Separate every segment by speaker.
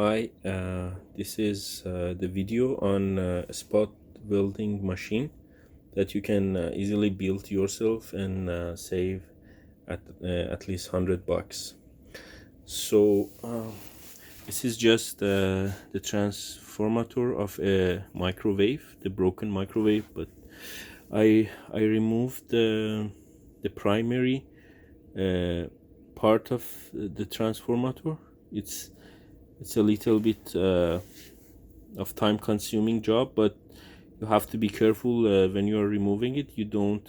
Speaker 1: Hi, this is the video on a spot welding machine that you can easily build yourself and save at least $100. So this is just the transformator of a microwave, the broken microwave. But I removed the primary uh, part of the transformator. It's it's a little bit of time consuming job, but you have to be careful when you are removing it. You don't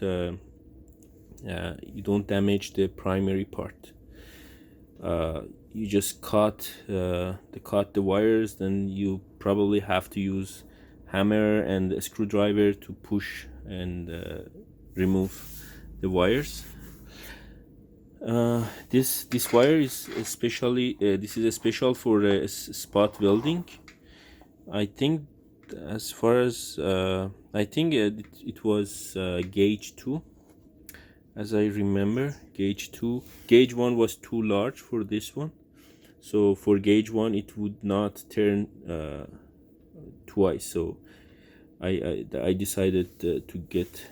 Speaker 1: damage the primary part. You just cut the wires, then you probably have to use hammer and a screwdriver to push and remove the wires. This wire is especially this is a special for spot welding. I think, as far as I think it was gauge 2, as I remember. Gauge 2, gauge 1 was too large for this one, so for gauge 1 it would not turn twice. So I decided to get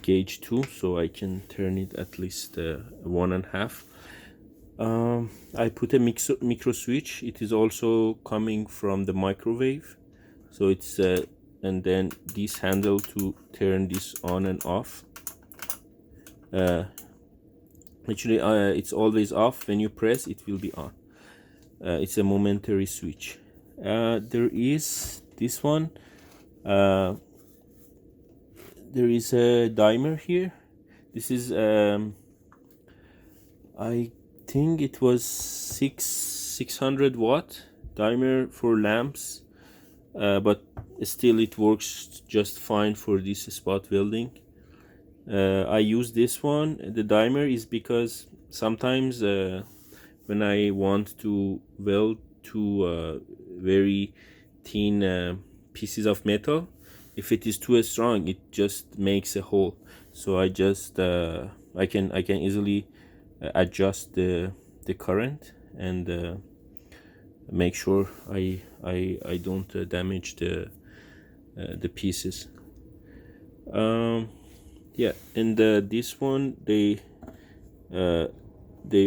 Speaker 1: gauge 2, so I can turn it at least 1.5. I put a micro switch. It is also coming from the microwave, so it's and then this handle to turn this on and off. Actually, it's always off. When you press, it will be on. It's a momentary switch. There is this one. There is a dimer here. This is I think it was 600 watt dimer for lamps, but still it works just fine for this spot welding. I use this one. The dimer is because sometimes when I want to weld two very thin pieces of metal, if it is too strong, it just makes a hole. So I just I can easily adjust the current and make sure I don't damage the pieces. Yeah, and this one they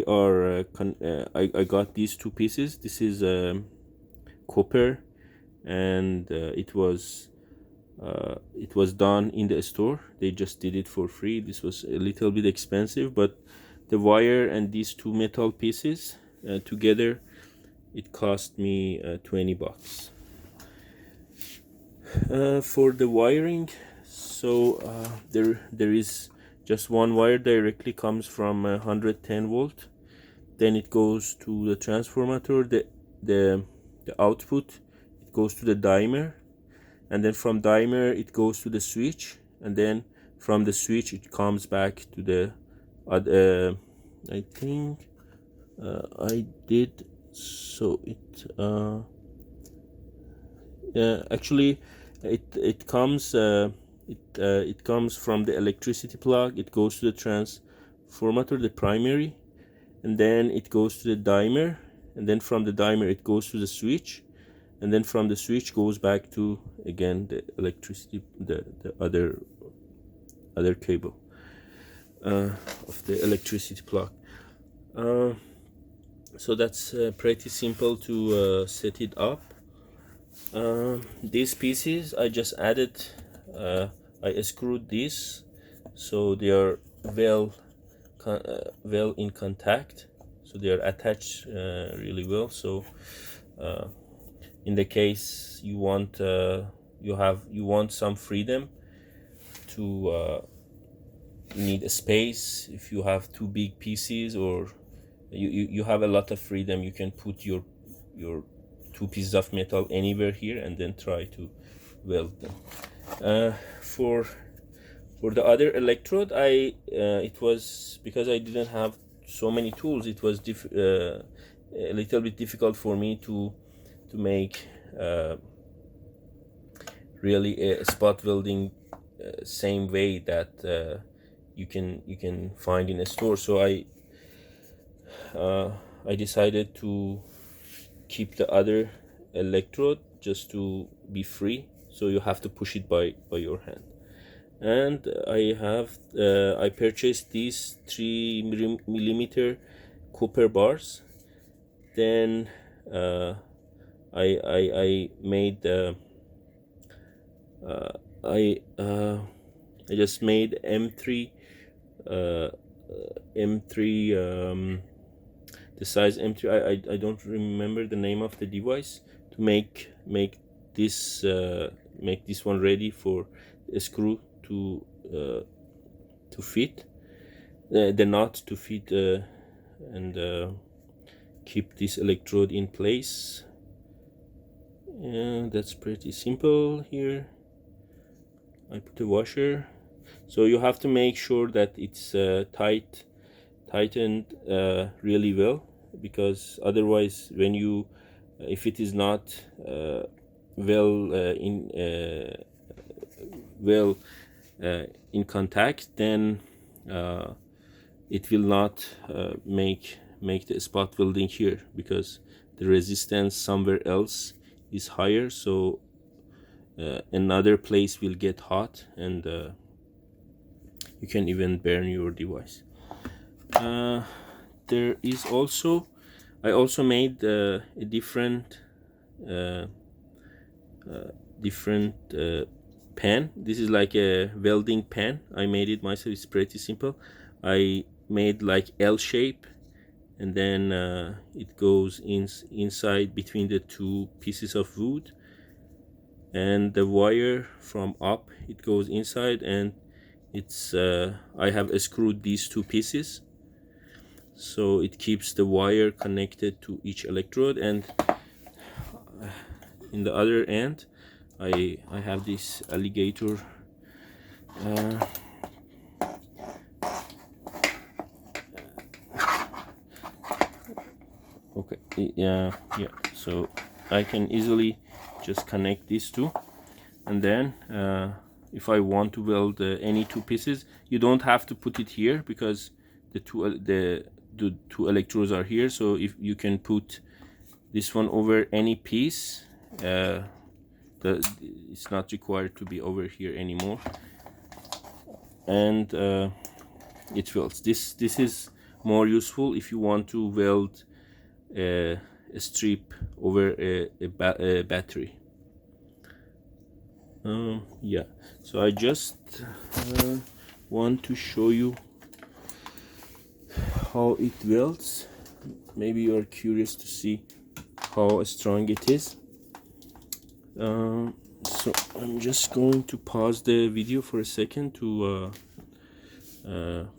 Speaker 1: are I got these two pieces. This is copper, and it was done in the store. They just did it for free. This was a little bit expensive, but the wire and these two metal pieces together, it cost me $20. For the wiring, so there is just one wire directly comes from 110 volt. Then it goes to the transformator. The output, it goes to the dimer, and then from dimer it goes to the switch, and then from the switch it comes back to the I think I did so it actually it comes it comes from the electricity plug. It goes to the transformator, the primary, and then it goes to the dimer, and then from the dimer it goes to the switch, and then from the switch goes back to again the electricity, the other cable of the electricity plug. So that's pretty simple to set it up. These pieces I just added, I screwed these so they are well in contact, so they are attached really well. So in the case you want you want some freedom to need a space, if you have two big pieces, or you have a lot of freedom, you can put your two pieces of metal anywhere here and then try to weld them. For the other electrode, it was because I didn't have so many tools, it was a little bit difficult for me to make really a spot welding same way that you can find in a store. So I decided to keep the other electrode just to be free, so you have to push it by your hand. And I purchased these 3 millimeter copper bars. Then I made I just made M3 the size M3. I don't remember the name of the device to make this one ready for a screw to fit, the nut to fit, and keep this electrode in place. And that's pretty simple. Here I put a washer, so you have to make sure that it's tightened really well, because otherwise when you if it is not well in contact, then it will not make the spot welding here, because the resistance somewhere else is higher, so another place will get hot, and you can even burn your device. There is also, I also made a different pan. This is like a welding pan. I made it myself. It's pretty simple. I made like L shape, and then it goes inside between the two pieces of wood, and the wire from up, it goes inside, and it's I have screwed these two pieces, so it keeps the wire connected to each electrode. And in the other end, I have this alligator okay, yeah, so I can easily just connect these two, and then if I want to weld any two pieces, you don't have to put it here, because the two electrodes are here. So if you can put this one over any piece, it's not required to be over here anymore, and it welds. This is more useful if you want to weld a strip over a battery. Yeah, so I just want to show you how it welds. Maybe you are curious to see how strong it is. So I'm just going to pause the video for a second to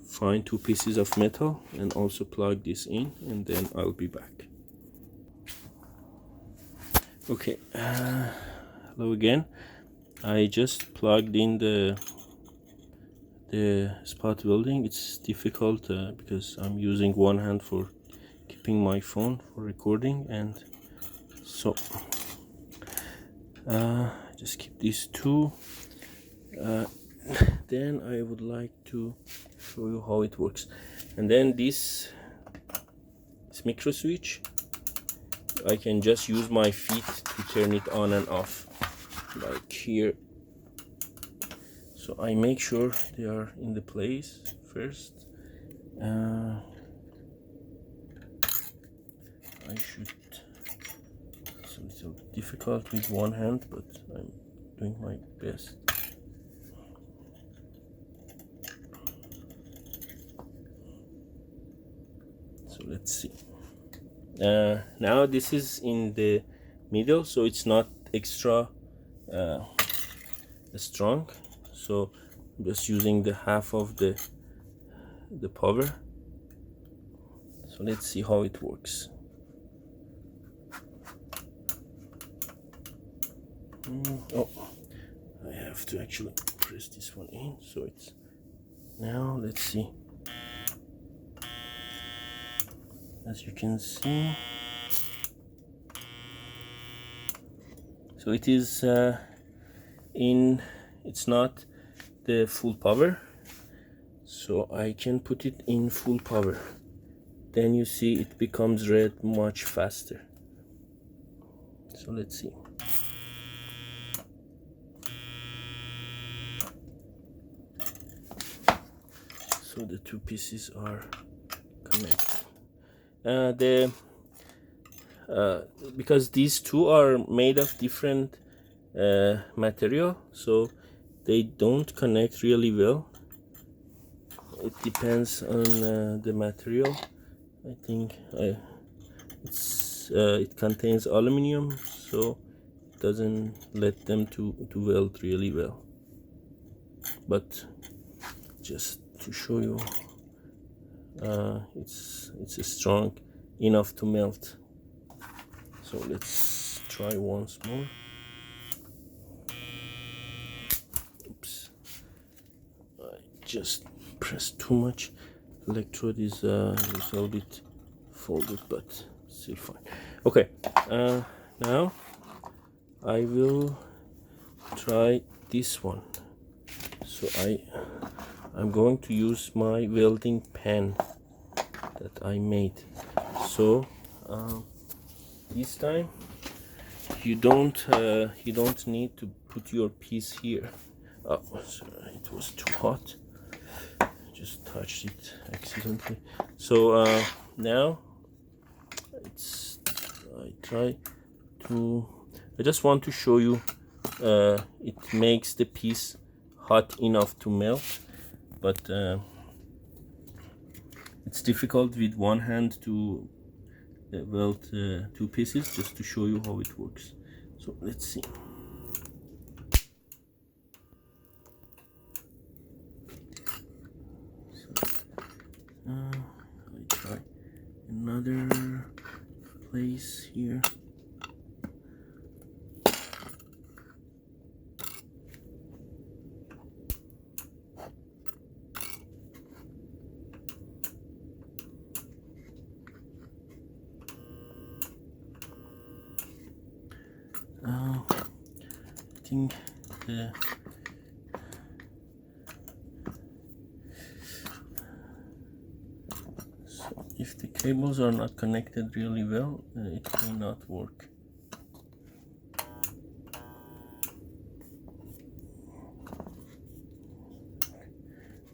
Speaker 1: find two pieces of metal and also plug this in, and then I'll be back. Okay, hello again. I just plugged in the spot welding. It's difficult because I'm using one hand for keeping my phone for recording, and so just keep these two. Then I would like to show you how it works. And then this micro switch, I can just use my feet to turn it on and off, like here. So I make sure they are in the place first. I should, it's a little difficult with one hand, but I'm doing my best. So let's see. Now this is in the middle, so it's not extra strong, so I'm just using the half of the power. So let's see how it works. Oh, I have to actually press this one in, so it's now, let's see. As you can see, so it is it's not the full power, so I can put it in full power. then you see it becomes red much faster. So let's see. So the two pieces are connected. Because these two are made of different material, so they don't connect really well. It depends on the material. I think it contains aluminum, so it doesn't let them to weld really well. But just to show you, it's strong enough to melt. So let's try once more. Oops, I just pressed too much. Electrode is a little bit folded, but still fine. Okay, now I will try this one. So I'm going to use my welding pen that I made. So this time you don't need to put your piece here. Oh, sorry, it was too hot. Just touched it accidentally. So now I just want to show you it makes the piece hot enough to melt, but it's difficult with one hand to weld two pieces. Just to show you how it works. So let's see. I try another place here. I think so if the cables are not connected really well, it may not work.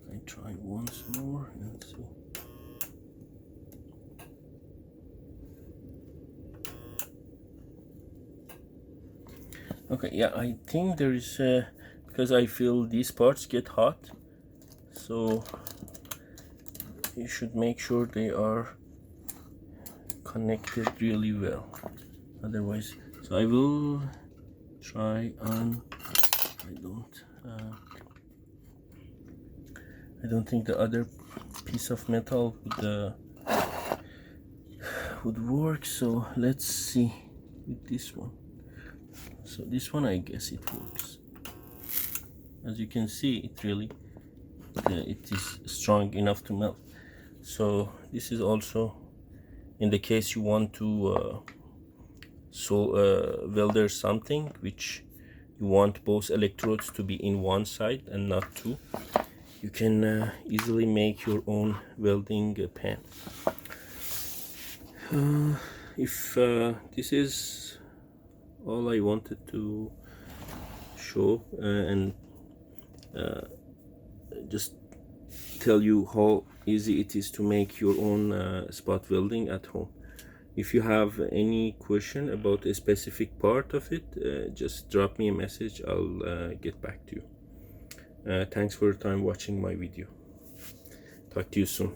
Speaker 1: I try once more and see. Okay, yeah, I think there is because I feel these parts get hot, so you should make sure they are connected really well. Otherwise, so I will try on. I don't think the other piece of metal would work. So let's see with this one. So this one, I guess it works. As you can see, it is strong enough to melt. So this is also in the case you want to welder something which you want both electrodes to be in one side and not two. You can easily make your own welding pan. If this is all I wanted to show, and just tell you how easy it is to make your own spot welding at home. If you have any question about a specific part of it, just drop me a message. I'll get back to you. Thanks for your time watching my video. Talk to you soon.